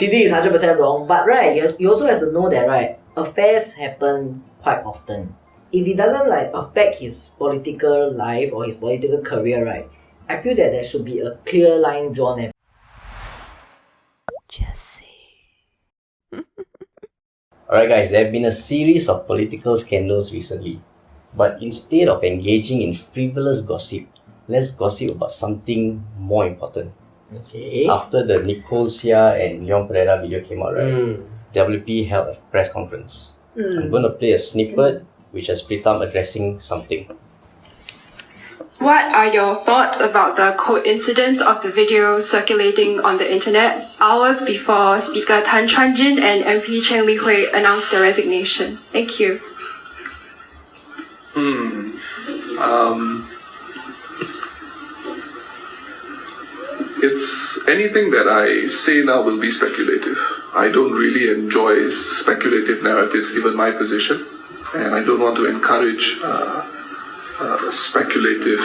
cheating is 100% wrong, but right, you also have to know that right, affairs happen quite often. If it doesn't like affect his political life or his political career, right, I feel that there should be a clear line drawn and Alright guys, there have been a series of political scandals recently. But instead of engaging in frivolous gossip, let's gossip about something more important. okay. After the Nicole and Leon Pereira video came out, right, WP held a press conference. I'm going to play a snippet which has Pritam addressing something. What are your thoughts about the coincidence of the video circulating on the internet hours before Speaker Tan Chuan Jin and MP Cheng Li Hui announced their resignation? Thank you. It's anything that I say now will be speculative. I don't really enjoy speculative narratives given my position, and I don't want to encourage speculative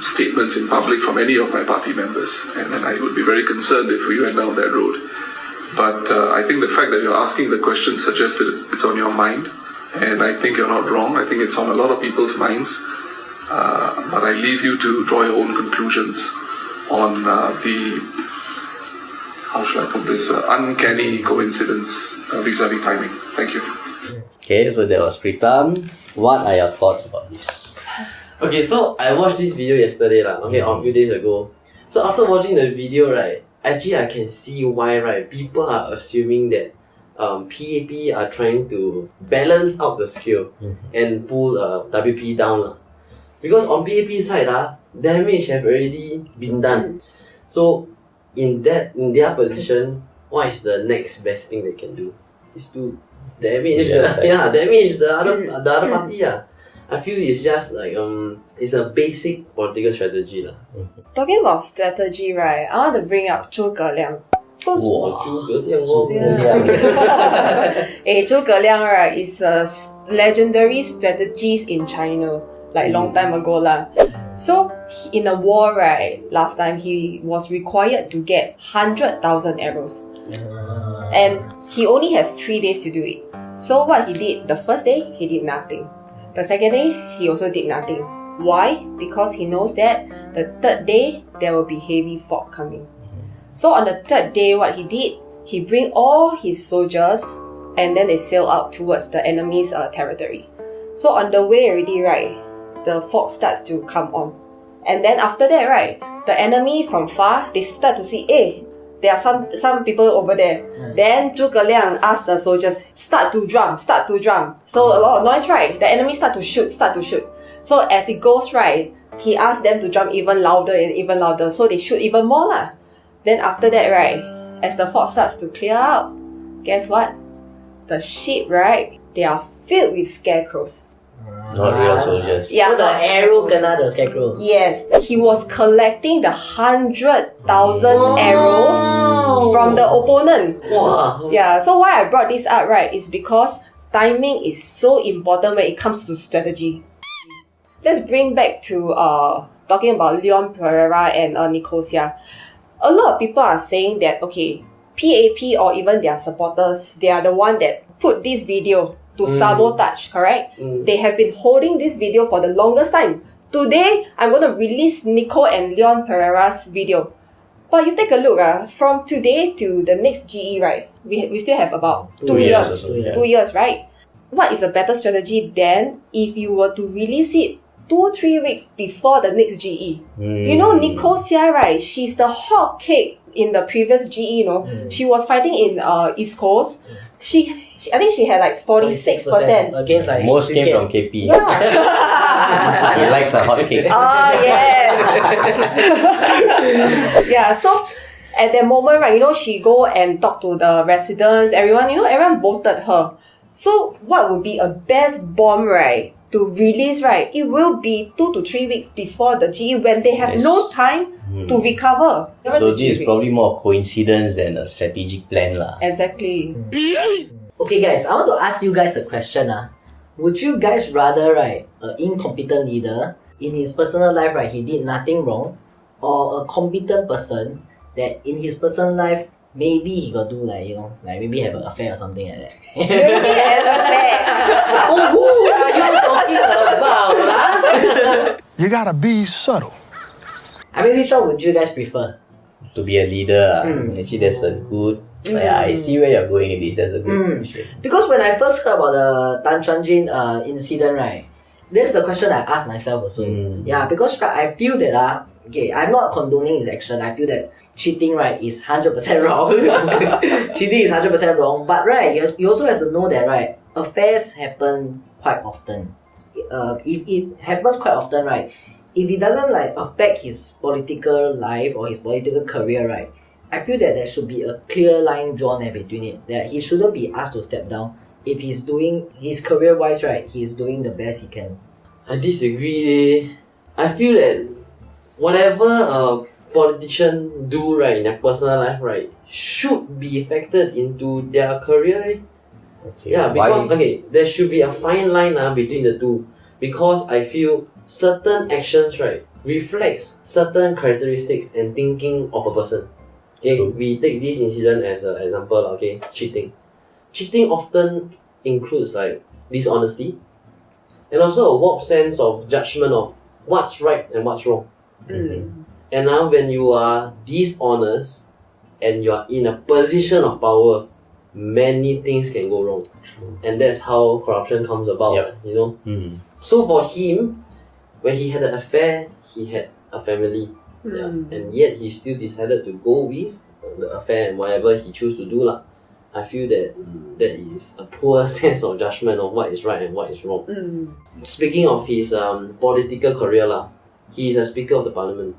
statements in public from any of my party members, and I would be very concerned if we went down that road. But I think the fact that you're asking the question suggests that it's on your mind, and I think you're not wrong. I think it's on a lot of people's minds, but I leave you to draw your own conclusions on the, how should I put this, uncanny coincidence vis-a-vis timing. Thank you. Okay, so that was Pritam. What are your thoughts about this? Okay, so I watched this video yesterday or a few days ago. So after watching the video, right, actually I can see why, right, people are assuming that PAP are trying to balance out the scale and pull WP down. Because on PAP side, damage have already been done. So in their position, what is the next best thing they can do? Is to damage the other party. I feel it's just like it's a basic political strategy. Talking about strategy, right, I want to bring up Zhuge Liang. So, Zhuge Liang. Zhuge Liang, right, is a legendary strategist in China, like long time ago lah. So in a war, right, last time he was required to get 100,000 arrows, and he only has 3 days to do it. So what he did, the first day he did nothing. The second day he also did nothing. Why? Because he knows that the third day there will be heavy fog coming. So on the third day, what he did, he bring all his soldiers and then they sail out towards the enemy's territory. So on the way already, right, the fog starts to come on. And then after that, right, the enemy from far, they start to see, there are some people over there. Then Zhuge Liang asked the soldiers, start to drum. So a lot of noise, right? The enemy start to shoot. So as it goes, right, he asked them to drum even louder and even louder. So they shoot even more lah. Then after that, right, as the fog starts to clear out, guess what? The ship, right, they are filled with scarecrows. Not real soldiers. Yeah, So the arrow kena the scarecrow. Yes, he was collecting the 100,000 arrows from the opponent. Wow. Yeah, so why I brought this up, right, is because timing is so important when it comes to strategy. Let's bring back to talking about Leon Pereira and Nicole. A lot of people are saying that, okay, PAP or even their supporters, they are the one that put this video to sabotage, correct? They have been holding this video for the longest time. Today, I'm going to release Nicole and Leon Pereira's video. But you take a look, from today to the next GE, right? We still have about 2 years. 2 years, right? What is a better strategy than if you were to release it 2-3 weeks before the next GE? You know, Nicole Xia, right? She's the hot cake in the previous GE, you know. She was fighting in East Coast. I think she had like 46%. Against like Most came from KP. Yeah. He likes a hot cake. Oh, yes. Yeah, so at that moment, right, you know, she go and talk to the residents, everyone, you know, everyone voted her. So what would be a best bomb, right, to release, right? It will be 2 to 3 weeks before the GE when they have no time to recover. So this is probably more a coincidence than a strategic plan lah. Exactly. Okay guys, I want to ask you guys a question. Would you guys rather, right, an incompetent leader, in his personal life, right, he did nothing wrong, or a competent person that in his personal life maybe he got do like, you know, like maybe have an affair or something like that. Maybe an affair. Oh, who are you talking about? Huh? You gotta be subtle. I mean, which one would you guys prefer? To be a leader, actually that's a good... I see where you're going in this. That's a good question. Because when I first heard about the Tan Chuan Jin incident, right, that's the question I asked myself also. Yeah, because I feel that okay, I'm not condoning his action. I feel that cheating, right, is 100% wrong. Cheating is 100% wrong. But right, you also have to know that, right, affairs happen quite often. If it happens quite often, right, if it doesn't like affect his political life or his political career, right, I feel that there should be a clear line drawn between it. That he shouldn't be asked to step down. If he's doing his career wise, right, he's doing the best he can. I disagree. I feel that whatever a politician do right in their personal life, right, should be factored into their career. Okay. Yeah, because why? there should be a fine line between the two. Because I feel certain actions, right, reflects certain characteristics and thinking of a person. Okay, we take this incident as an example, okay, cheating. Cheating often includes like dishonesty and also a warped sense of judgment of what's right and what's wrong. And now when you are dishonest and you are in a position of power, many things can go wrong. And that's how corruption comes about, you know. So for him, when he had an affair, he had a family. Yeah, and yet he still decided to go with the affair and whatever he chose to do lah. I feel that that is a poor sense of judgment of what is right and what is wrong. Speaking of his political career lah, he is a speaker of the parliament.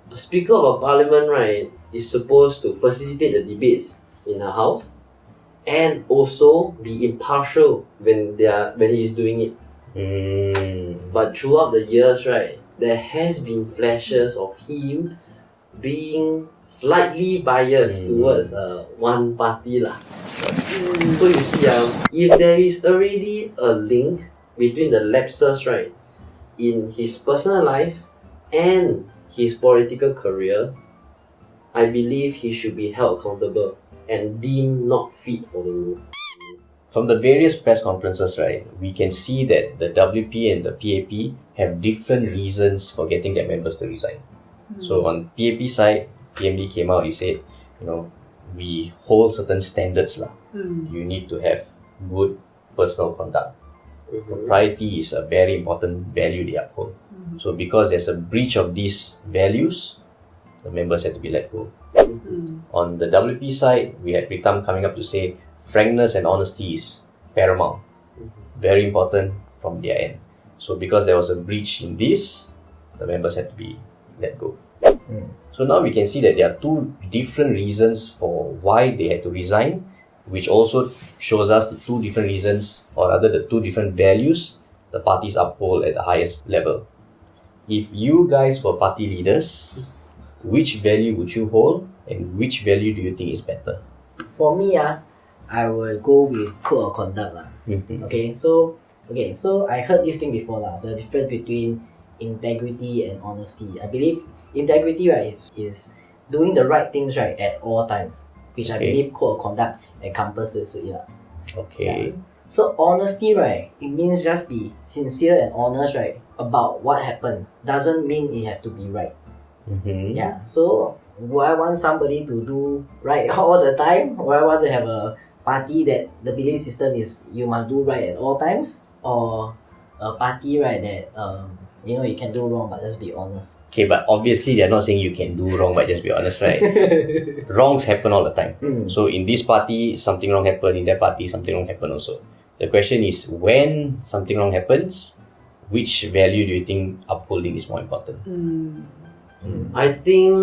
A speaker of a parliament, right, is supposed to facilitate the debates in her house and also be impartial when he's doing it. But throughout the years, right, there has been flashes of him being slightly biased towards one party lah. So you see, if there is already a link between the lapses, right, in his personal life and his political career, I believe he should be held accountable and deemed not fit for the role. From the various press conferences, right, we can see that the WP and the PAP have different reasons for getting their members to resign. So on PAP side, PMD came out, he said, you know, we hold certain standards lah. You need to have good personal conduct. Propriety is a very important value they uphold. So because there's a breach of these values, the members had to be let go. On the WP side, we had Pritam coming up to say frankness and honesty is paramount. Very important from their end. So because there was a breach in this, the members had to be let go. So now we can see that there are two different reasons for why they had to resign, which also shows us the two different reasons, or rather the two different values the parties uphold at the highest level. If you guys were party leaders, which value would you hold and which value do you think is better? For me, I will go with code of conduct lah. Okay, so I heard this thing before lah. The difference between integrity and honesty. I believe integrity, right, is doing the right things, right, at all times, which I believe code of conduct encompasses it lah. Okay. So honesty, right, it means just be sincere and honest, right, about what happened. Doesn't mean it have to be right. Yeah. So would I want somebody to do right all the time? Or I want to have a party that the belief system is you must do right at all times? Or a party, right, that you know, you can do wrong but just be honest? Okay, but obviously they're not saying you can do wrong but just be honest, right? Wrongs happen all the time. So in this party, something wrong happened. In that party, something wrong happened also. The question is, when something wrong happens, which value do you think upholding is more important? I think,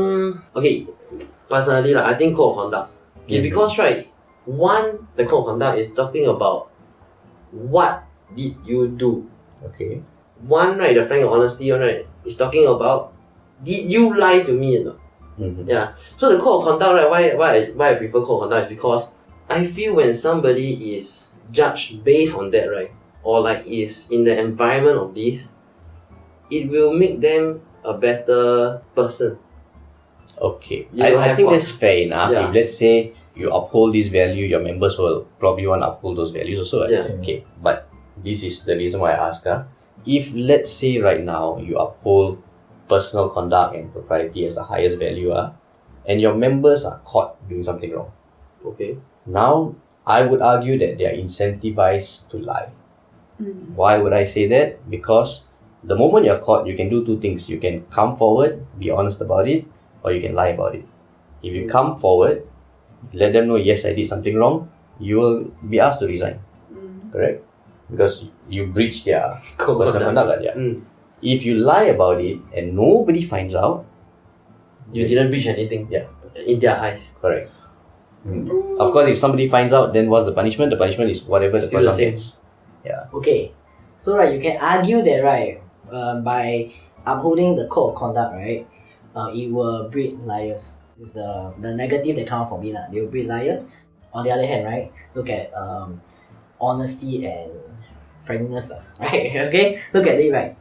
okay, personally, I think code of conduct. Okay, because, right, the code of conduct is talking about what did you do. Okay. One, right, the frank and honesty one, right, is talking about did you lie to me or not? Yeah. So the code of conduct, right, why I prefer code of conduct is because I feel when somebody is judged based on that, right, or like is in the environment of this, it will make them a better person. Okay. You I have think got- that's fair enough. Yeah. If let's say you uphold this value, your members will probably want to uphold those values also. Right? Yeah. Okay. But this is the reason why I ask. If let's say right now you uphold personal conduct and propriety as the highest value, and your members are caught doing something wrong, Okay. now I would argue that they are incentivized to lie. Why would I say that? Because the moment you're caught, you can do two things. You can come forward, be honest about it, or you can lie about it. If you come forward, let them know, yes, I did something wrong, you will be asked to resign. Correct? Because you breached their personal conduct. Yeah. If you lie about it and nobody finds out, You didn't breach anything. Yeah. In their eyes. correct. Of course, if somebody finds out, then what's the punishment? The punishment is whatever the Still the person same. gets. Okay, so right, you can argue that right, by upholding the code of conduct, right, it will breed liars. This is the negative that comes from it. They will breed liars. On the other hand, right, look at honesty and frankness, right? Okay, look at it, right.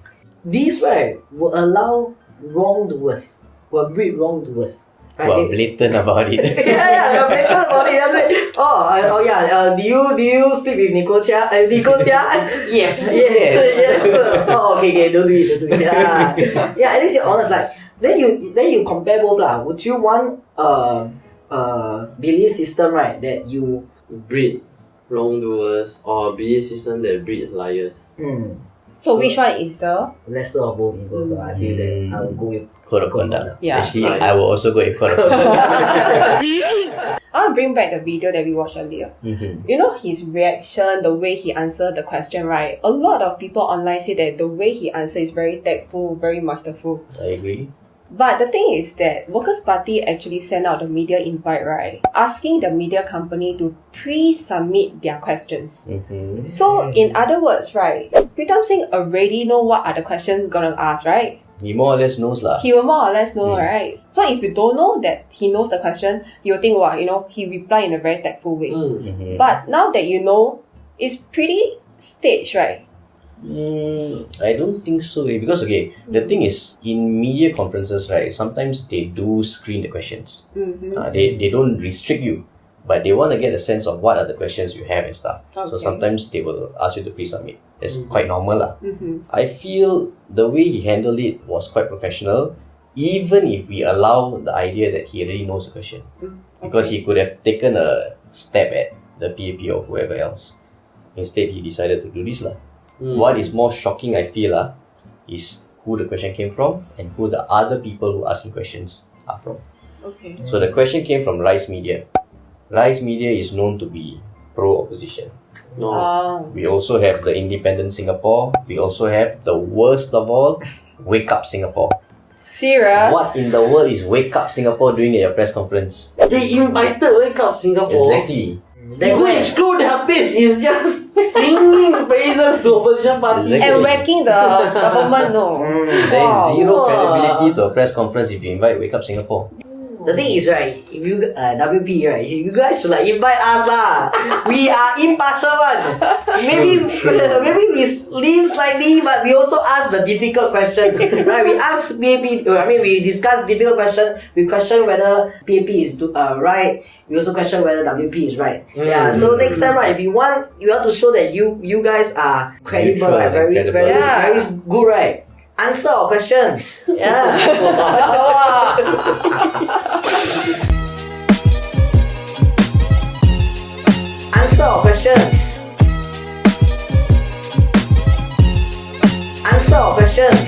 These right will allow wrongdoers, will breed wrongdoers. Right? Well, blatant about it. Yeah, better about it. I say, oh yeah. Do you sleep with Nicole Chia? Nicole Chia? Yes. yes. Oh, okay. Don't do it. Yeah. At least you're honest. Like then you compare both lah. Would you want belief system right that you Breed wrongdoers or belief system that breed liars. So which one is the? lesser of both evils? I feel that I will go with Code of conduct. Yeah. Actually, I will also go with code of conduct. I want to bring back the video that we watched earlier. You know his reaction, the way he answered the question, right? A lot of people online say that the way he answered is very tactful, very masterful. I agree. But the thing is that Workers' Party actually sent out the media invite, right? Asking the media company to pre-submit their questions. So, in other words, right, Pritam Singh already know what are the questions gonna ask, right? He more or less knows lah. He will more or less know, right? So if you don't know that he knows the question, you'll think, wow, he reply in a very tactful way. But now that you know, it's pretty staged, right? I don't think so, because okay, the thing is, in media conferences, right, sometimes they do screen the questions. They don't restrict you, but they want to get a sense of what are the questions you have and stuff. So Okay. sometimes they will ask you to pre-submit. That's quite normal lah. I feel the way he handled it was quite professional, even if we allow the idea that he already knows the question. Because he could have taken a stab at the PAP or whoever else. Instead, he decided to do this lah. What is more shocking, I feel, is who the question came from and who the other people who asking questions are from. Okay. So the question came from Rise Media. Rise Media is known to be pro-opposition. No. We also have the Independent Singapore. We also have the worst of all, Wake Up Singapore. Serious? What in the world is Wake Up Singapore doing at your press conference? They invited Wake Up Singapore. Exactly. That's You why screw their page. It's just singing praises to opposition party. Exactly. And whacking the government, no. There is zero Wow. credibility to a press conference if you invite Wake Up Singapore. the thing is right, if you WP right, you guys should like invite us lah. We are impartial one. Maybe we lean slightly, but we also ask the difficult questions. Right? We ask PAP. We discuss difficult question. We question whether PAP is right. We also question whether WP is right. Yeah. So next time, right, if you want to show that you guys are credible, Neutral right? and Very credible. very Yeah. very good, right? Answer our questions. Yeah. Answer our questions. Answer our questions.